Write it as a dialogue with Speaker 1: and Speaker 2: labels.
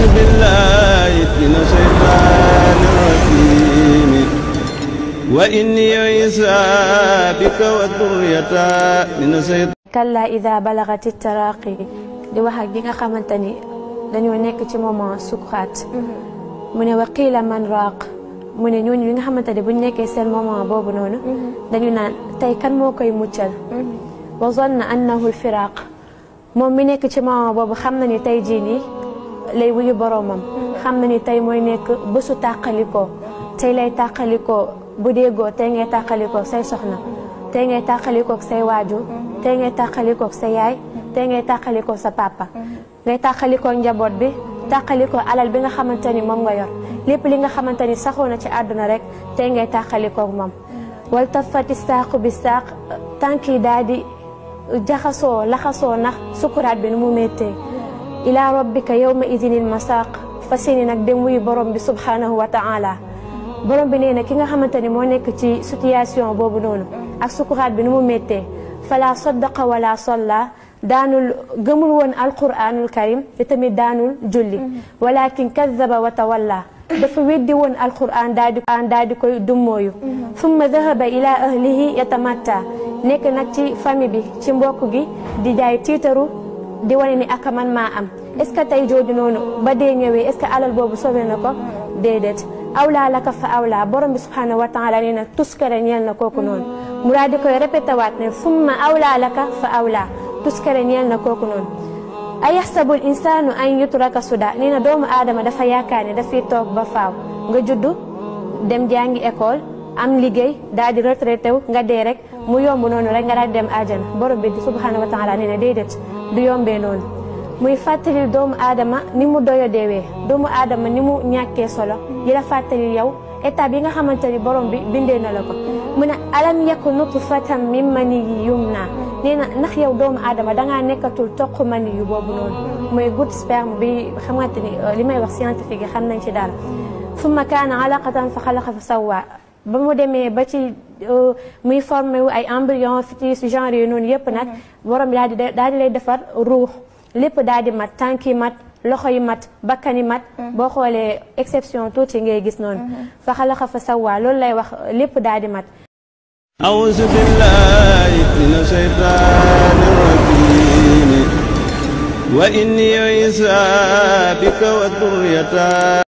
Speaker 1: أعوذ بالله من الشيطان الرجيم وإني عيسى بك وذريتها من الشيطان
Speaker 2: kalla ida balagati taraqi di wax ak gi nga xamante ni dañoo nekk ci moment sukuraat mu ne waqila man raaq mu ne ñooñu li nga xamante ne buñ nekkee seen moment boobu noonu dañu naan tey kan moo koy muccal wa zanna annahu alfiraq moom mi nekk ci moment boobu xam na ni tey jii nii lay wuyu boroomam xam na ni tey mooy nekk bésu tàqalikoo tey lay tàqalikoo bu déggoo tey ngay tàqalikoo say soxna tey ngay tàqalikoo say waajur tey ngay tàqalikoo sa yaay tey ngay tàqalikoo sa papa ngay tàqalikoo njaboot bi tàqalikoo alal bi nga xamante ni moom nga yor lépp li nga xamante ni saxoo na ci àdduna rek tey ngay tàqalikoo moom wal tafati saaqu bi saaq tànk yi daal di jaxasoo laxasoo ndax sukuraat bi nu mu méttee ila rabbika yawma idinil masaq fas yéene nag dem wuyu borom bi subhanahu wa ta'ala borom bi nee na ki nga xamante ni moo nekk ci situation boobu noonu ak sukuraat bi nu mu méttee fala saddaqa wala salla daanul gëmul woon alquranul karim te tamit daanul julli walakin kadaba wa tawalla dafa weddi woon alquran daal di koy dummooyu thumma dhahaba ila ahlihi yatamatta nekk nag ci famille bi ci mbokk gi di jaay tiitaru di wane ni ak man maa am est ce que tey jooju noonu ba dee ñëwee est ce que alal boobu sobee na ko déedéet awlaa laka fa awlaa borom bi subhanahu wa taala nee na tuskare ñeel na kooku noonu mu daal di koy répété waat ne summa awlaa laka fa awlaa tuskare ñeel na kooku noonu ayaxsabul insaanu an yutraka suda nee na doomu aadama dafa yaakaar ne dafay toog ba faaw nga juddu dem jàngi école am liggéey daal di retraité wu nga dee rek mu yomb noonu rek nga daal di dem àjjana borom bi subhanahu wa taala nee na déedéet du yombee noonu muy fàttali doomu aadama ni mu doyo deewee doomu aadama ni mu ñàkkee solo di la fàttali yow étape yi nga xamante ni borom bi bindee na la ko mu ne alam yakku nutfatan min maniyyin yumna nee na ndax yow doomu aadama dangaa nekkatul toq mani yu boobu noonu mooy goutte sperme bi xamante ni li may wax scientifique yi xam nañ ci dara summa kaana alaqatan fa xalaqa fa sawwa ba mu demee ba ci muy formé wu ay embryon fœtus genre yooyu noonu yëpp nag borom bi daal di lay defar ruux lépp daal di mat tànk yi mat loxo yi mat bakkan yi mat boo xoolee exception tuuti ngay gis noonu fa xalaqa fa sawwa loolu lay wax lépp daal di mat
Speaker 1: أعوذ بالله من الشيطان الرجيم وإني عيسى بك وذريتها